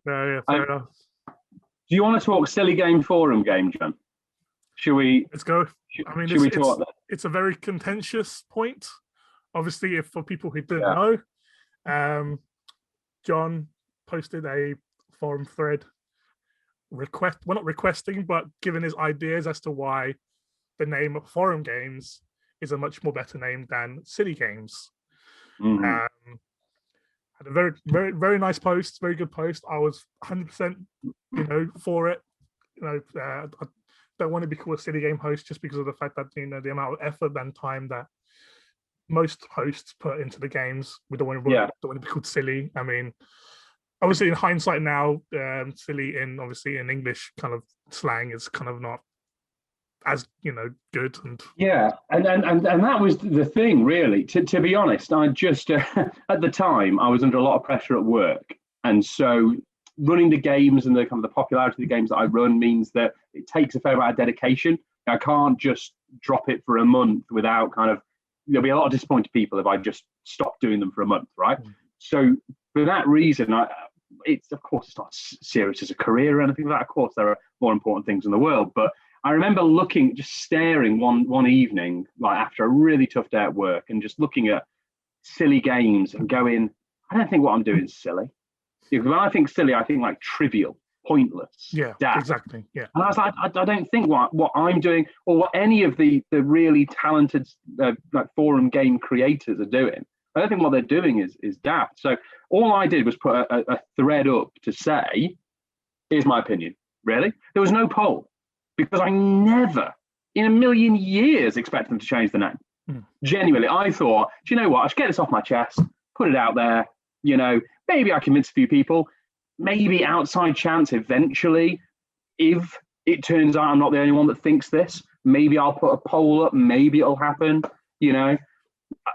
No, yeah, fair enough. Do you want to talk silly game forum game, John? Should we? Let's go. I mean, should we talk that? It's a very contentious point. Obviously, if for people who didn't know, John posted a forum thread not requesting, but giving his ideas as to why the name of forum games is a much more better name than silly games. Had a very, very, very nice post, very good post. I was 100%, for it. I don't want to be called a silly game host just because of the fact that the amount of effort and time that most hosts put into the games. We don't want to be called silly. I mean, obviously in hindsight now, silly in English kind of slang is kind of not as good. And that was the thing, really. To be honest, I just at the time I was under a lot of pressure at work, and so running the games and the kind of the popularity of the games that I run means that it takes a fair amount of dedication. I can't just drop it for a month without there'll be a lot of disappointed people if I just stop doing them for a month, right? So for that reason, it's of course it's not serious as a career or anything like that. Of course, there are more important things in the world, but I remember just staring one evening, like after a really tough day at work, and just looking at silly games and going, I don't think what I'm doing is silly. Because when I think silly, I think like trivial, pointless. Yeah, daft. Exactly. Yeah. And I was like, I don't think what I'm doing or what any of the really talented like forum game creators are doing. I don't think what they're doing is daft. So all I did was put a thread up to say, here's my opinion. Really? There was no poll. Because I never, in a million years, expected them to change the name. Genuinely, I thought, do you know what? I should get this off my chest, put it out there. Maybe I convince a few people. Maybe outside chance eventually, if it turns out I'm not the only one that thinks this, maybe I'll put a poll up. Maybe it'll happen. That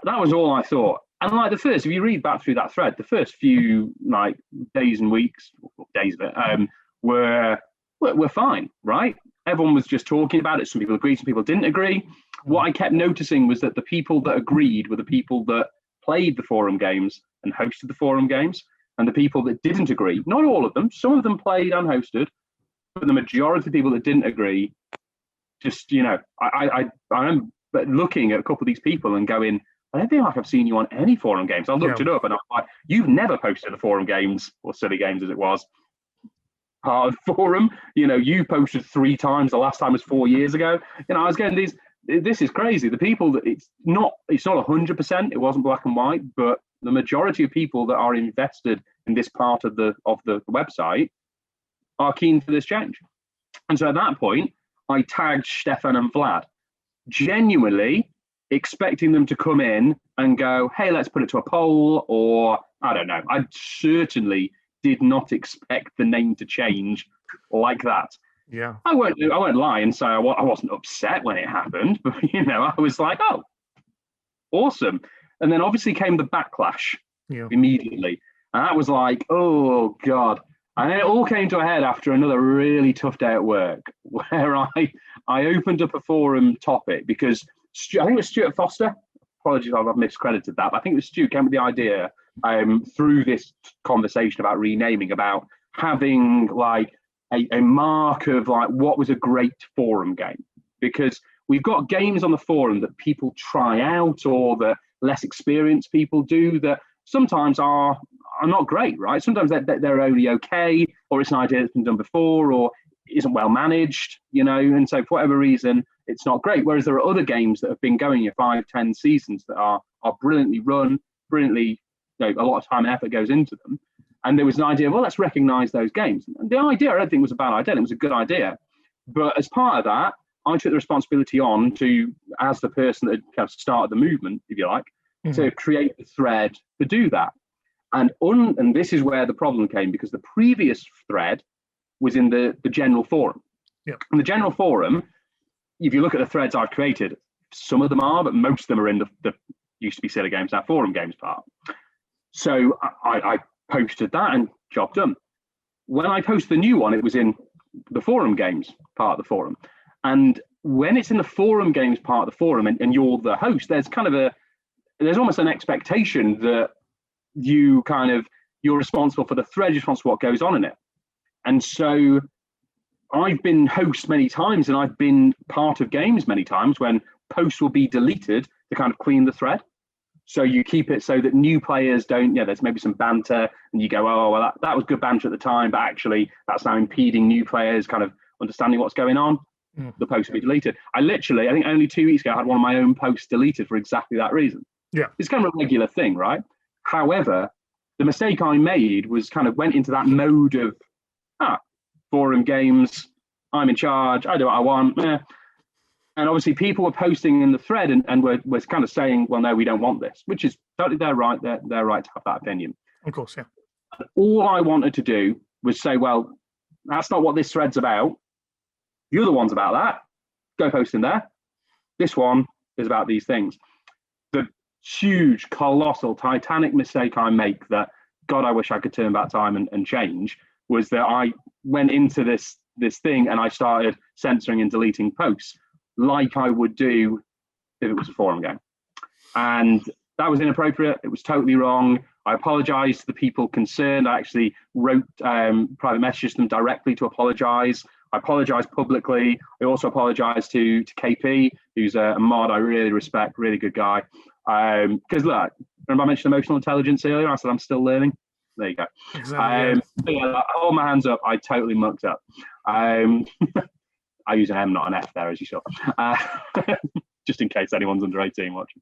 was all I thought. And like if you read back through that thread, the first few like days and weeks, days of it, were fine, right? Everyone was just talking about it. Some people agreed, some people didn't agree. What I kept noticing was that the people that agreed were the people that played the forum games and hosted the forum games, and the people that didn't agree, not all of them, some of them played and hosted, but the majority of people that didn't agree, just, I remember looking at a couple of these people and going, I don't feel like I've seen you on any forum games. I looked it up and I was like, you've never posted the forum games, or silly games as it was, part of the forum. You posted 3 times. The last time was 4 years ago. I was getting these. This is crazy. The people that it's not 100%. It wasn't black and white, but the majority of people that are invested in this part of the website are keen for this change. And so at that point, I tagged Stefan and Vlad, genuinely expecting them to come in and go, "Hey, let's put it to a poll," or I don't know. I certainly did not expect the name to change like that. Yeah, I won't lie and say I wasn't upset when it happened, but I was like, oh, awesome. And then obviously came the backlash immediately, and that was like, oh god. And then it all came to a head after another really tough day at work, where I opened up a forum topic because I think it was Stuart Foster. Apologies, I've miscredited that, but I think it was Stu came with the idea through this conversation about renaming, about having like a mark of like what was a great forum game, because we've got games on the forum that people try out or that less experienced people do that sometimes are not great, right? Sometimes they're only okay, or it's an idea that's been done before, or isn't well managed, and so for whatever reason it's not great. Whereas there are other games that have been going 5-10 seasons that are brilliantly run, brilliantly, a lot of time and effort goes into them. And there was an idea, well, let's recognize those games. And the idea, I don't think was a bad idea. It was a good idea. But as part of that, I took the responsibility on to, as the person that kind of started the movement, if you like, to create the thread to do that. And this is where the problem came, because the previous thread was in the general forum. Yep. And the general forum, if you look at the threads I've created, some of them are, but most of them are in the used to be silly games, now forum games part. So I posted that and job done. When I posted the new one, it was in the forum games part of the forum. And when it's in the forum games part of the forum and you're the host, there's almost an expectation that you kind of you're responsible for the thread, you're responsible for what goes on in it. And so I've been host many times, and I've been part of games many times when posts will be deleted to kind of clean the thread. So you keep it so that new players don't, there's maybe some banter and you go, oh, well, that was good banter at the time, but actually that's now impeding new players kind of understanding what's going on. The post will be deleted. I think only 2 weeks ago, I had one of my own posts deleted for exactly that reason. Yeah. It's kind of a regular thing, right? However, the mistake I made was kind of went into that mode of, forum games, I'm in charge, I do what I want. And obviously people were posting in the thread and were kind of saying, well, no, we don't want this, which is totally their right. They're right to have that opinion. Of course, yeah. All I wanted to do was say, well, that's not what this thread's about. The other one's about that. Go post in there. This one is about these things. The huge, colossal, titanic mistake I make that, God, I wish I could turn back time and change, was that I went into this thing and I started censoring and deleting posts like I would do if it was a forum game. And that was inappropriate. It was totally wrong. I apologized to the people concerned. I actually wrote private messages to them directly to apologize. I apologized publicly. I also apologized to KP, who's a mod I really respect, really good guy. Because look, remember I mentioned emotional intelligence earlier? I said I'm still learning. There you go. Exactly. I hold my hands up. I totally mucked up. I use an M, not an F there, as you saw, just in case anyone's under 18 watching.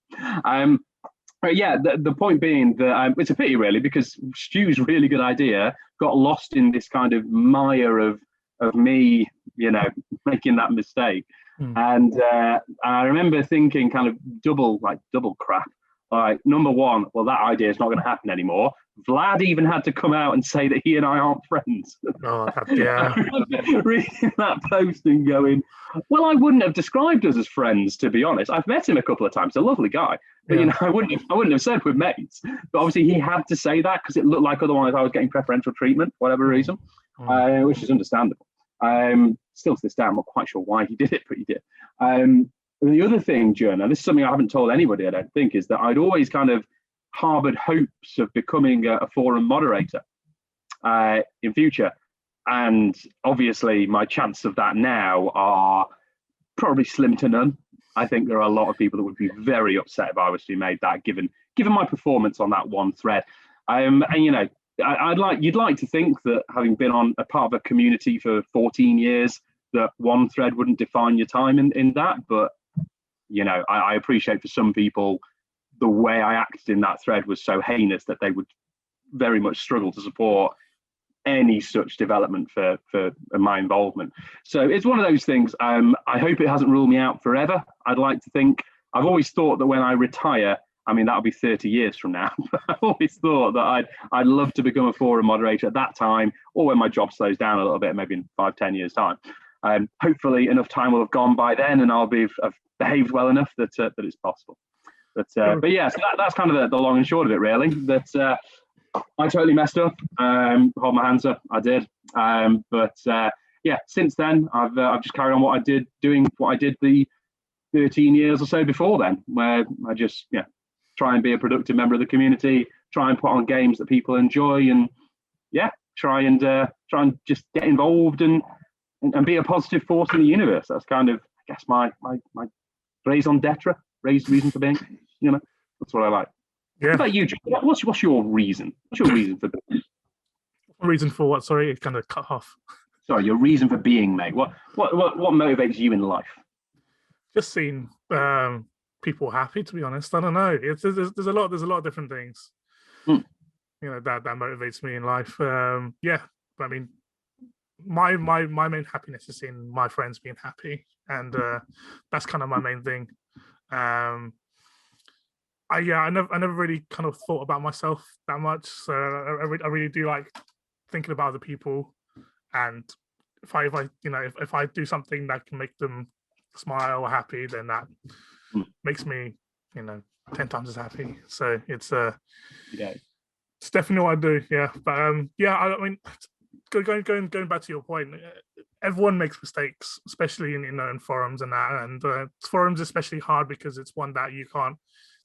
But yeah, the point being that it's a pity, really, because Stu's really good idea got lost in this kind of mire of me, making that mistake. And I remember thinking kind of double crap. Like, number one, well, that idea is not going to happen anymore. Vlad even had to come out and say that he and I aren't friends. Oh, yeah. Reading that post and going, well, I wouldn't have described us as friends, to be honest. I've met him a couple of times. A lovely guy. But, I wouldn't have said we're mates. But obviously he had to say that because it looked like otherwise I was getting preferential treatment, for whatever reason, which is understandable. Still to this day, I'm not quite sure why he did it, but he did. And the other thing, Jonah, and this is something I haven't told anybody, I don't think, is that I'd always kind of harbored hopes of becoming a forum moderator in future. And obviously my chances of that now are probably slim to none. I think there are a lot of people that would be very upset if I was to be made that, given my performance on that one thread. And you'd like to think that having been on a part of a community for 14 years, that one thread wouldn't define your time in that. But, I appreciate for some people, the way I acted in that thread was so heinous that they would very much struggle to support any such development for my involvement. So it's one of those things. I hope it hasn't ruled me out forever. I'd like to think. I've always thought that when I retire, that'll be 30 years from now. I've always thought that I'd love to become a forum moderator at that time, or when my job slows down a little bit, maybe in 5-10 years time. Hopefully enough time will have gone by then, and I've behaved well enough that it's possible. But yeah, so that's kind of the long and short of it, really. That I totally messed up. Hold my hands up, I did. But since then, I've just carried on doing what I did the 13 years or so before then, where I just try and be a productive member of the community, try and put on games that people enjoy, and try and just get involved and be a positive force in the universe. That's kind of, I guess, my raison d'etre, reason for being. That's what I like. Yeah. What about you, John? What's your reason? What's your reason for being? Reason for what? Sorry, it kind of cut off. Sorry, your reason for being, mate. What motivates you in life? Just seeing people happy. To be honest, I don't know. There's a lot of different things. That motivates me in life. My main happiness is seeing my friends being happy, and that's kind of my main thing. I never really kind of thought about myself that much, so I really do like thinking about other people, and if I do something that can make them smile or happy, then that makes me 10 times as happy. So it's it's definitely what I do. But going back to your point, everyone makes mistakes, especially in forums and that, and forums especially hard because it's one that you can't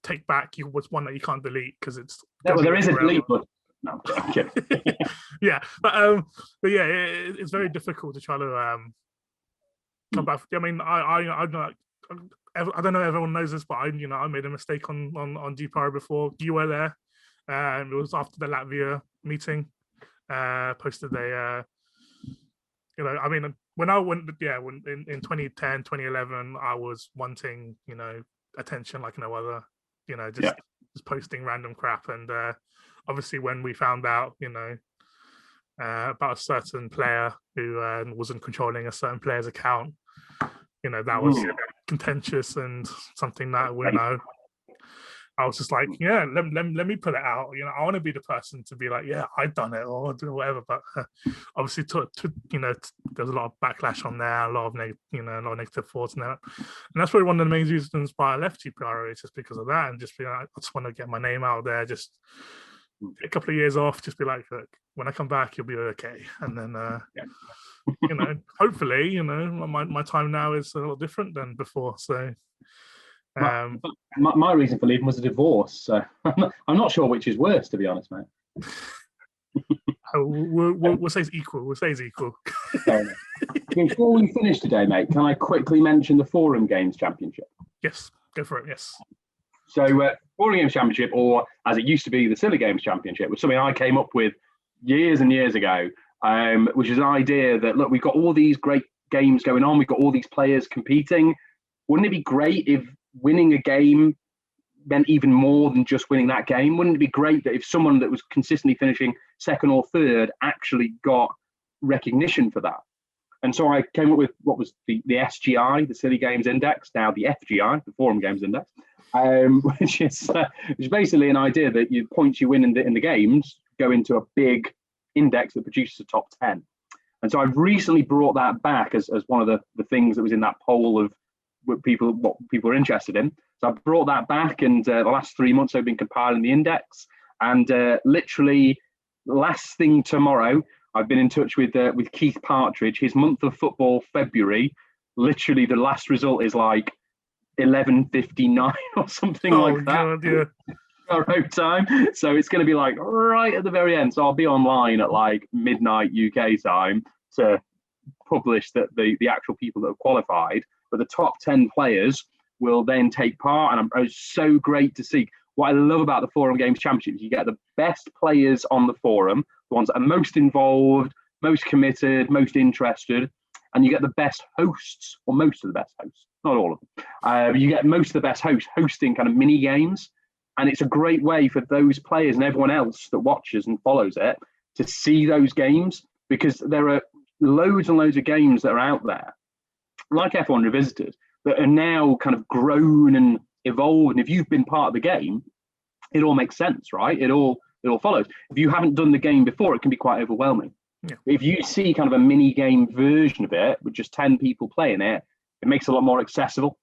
take back. It's one that you can't delete because it's. There is a delete button. No, I'm kidding. Yeah, but yeah, it's very difficult to try to come back. I mean, I don't know if everyone knows this, but I made a mistake on GPRO before. You were there. It was after the Latvia meeting. Posted a I mean, when I went, when in 2010, 2011, I was wanting, attention like no other, just posting random crap. And obviously when we found out, about a certain player who wasn't controlling a certain player's account, that was contentious and something that I was just like, yeah, let me put it out. I want to be the person to be like, yeah, I've done it or do whatever. But obviously, there's a lot of backlash on there, a lot of a lot of negative thoughts and that. And that's probably one of the main reasons why I left GPRO, is just because of that, and just be like, I just want to get my name out there. Just a couple of years off, just be like, look, when I come back, you'll be okay. And then, hopefully, my time now is a little different than before. So. My reason for leaving was a divorce, so I'm not sure which is worse, to be honest, mate. We'll say it's equal. We'll say it's equal. Before we finish today, mate, can I quickly mention the Forum Games Championship? Yes, go for it. Yes. So, Forum Games Championship, or as it used to be, the Silly Games Championship, was something I came up with years and years ago, which is an idea that, look, we've got all these great games going on, we've got all these players competing. Wouldn't it be great if winning a game meant even more than just winning that game? Wouldn't it be great that if someone that was consistently finishing second or third actually got recognition for that? And so I came up with what was the SGI, the Silly Games Index, now the FGI, the Forum Games Index, which is basically an idea that you points you win in the games go into a big index that produces a top 10. And so I've recently brought that back as one of the things that was in that poll of what people are interested in. So I brought that back, and the last 3 months I've been compiling the index, and literally last thing tomorrow I've been in touch with Keith Partridge. His month of football, February, literally the last result is like 11:59 or something like that. God, yeah. Our own time, so it's going to be like right at the very end. So I'll be online at like midnight UK time to publish the actual people that have qualified. But the top 10 players will then take part, and it's so great to see. What I love about the Forum Games Championship is you get the best players on the forum, the ones that are most involved, most committed, most interested, and you get the best hosts, or most of the best hosts, not all of them. You get most of the best hosts hosting kind of mini games, and it's a great way for those players and everyone else that watches and follows it to see those games, because there are loads and loads of games that are out there, like F1 Revisited, that are now kind of grown and evolved. And if you've been part of the game, it all makes sense, right? It all follows. If you haven't done the game before, it can be quite overwhelming. Yeah. If you see kind of a mini game version of it with just 10 people playing it, it makes it a lot more accessible.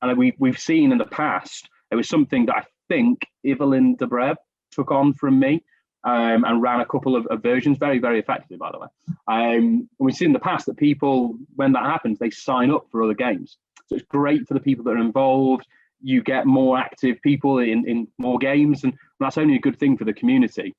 And we've seen in the past, it was something that I think Evelyn Dobrev took on from me, and ran a couple of versions, very, very effectively, by the way. And we've seen in the past that people, when that happens, they sign up for other games. So it's great for the people that are involved. You get more active people in more games, and that's only a good thing for the community,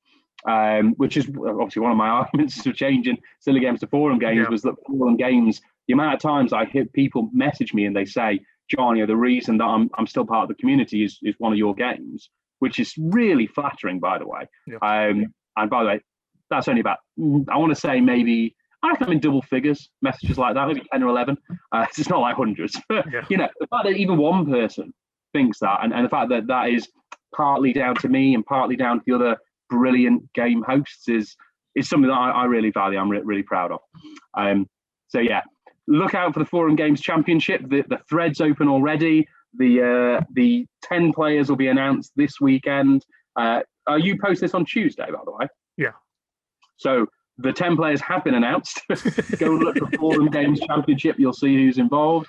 which is obviously one of my arguments for changing Silly Games to Forum Games, was that Forum Games, the amount of times I hear people message me and they say, John, the reason that I'm still part of the community is one of your games, which is really flattering, by the way. Yeah. And by the way, that's only about, I want to say maybe, I reckon I'm in double figures, messages like that, maybe 10 or 11. It's not like hundreds. But, the fact that even one person thinks that, and the fact that that is partly down to me and partly down to the other brilliant game hosts is something that I really value. I'm really proud of. So, yeah, look out for the Forum Games Championship. The thread's open already. The 10 players will be announced this weekend. You post this on Tuesday, by the way. Yeah. So the 10 players have been announced. Go and look for Forum Games Championship. You'll see who's involved.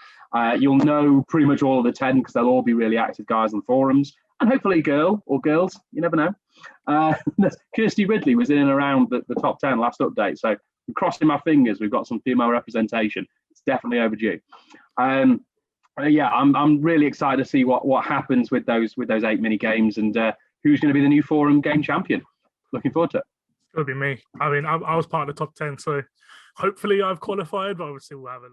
You'll know pretty much all of the 10 because they'll all be really active guys on forums, and hopefully a girl or girls. You never know. Kirsty Ridley was in and around the top 10 last update. So I'm crossing my fingers. We've got some female representation. It's definitely overdue. Yeah, I'm really excited to see what happens with those 8 mini games, and who's going to be the new Forum Game champion. Looking forward to it. It'll be me. I mean, I was part of the top 10, so hopefully I've qualified, but obviously we'll have a look.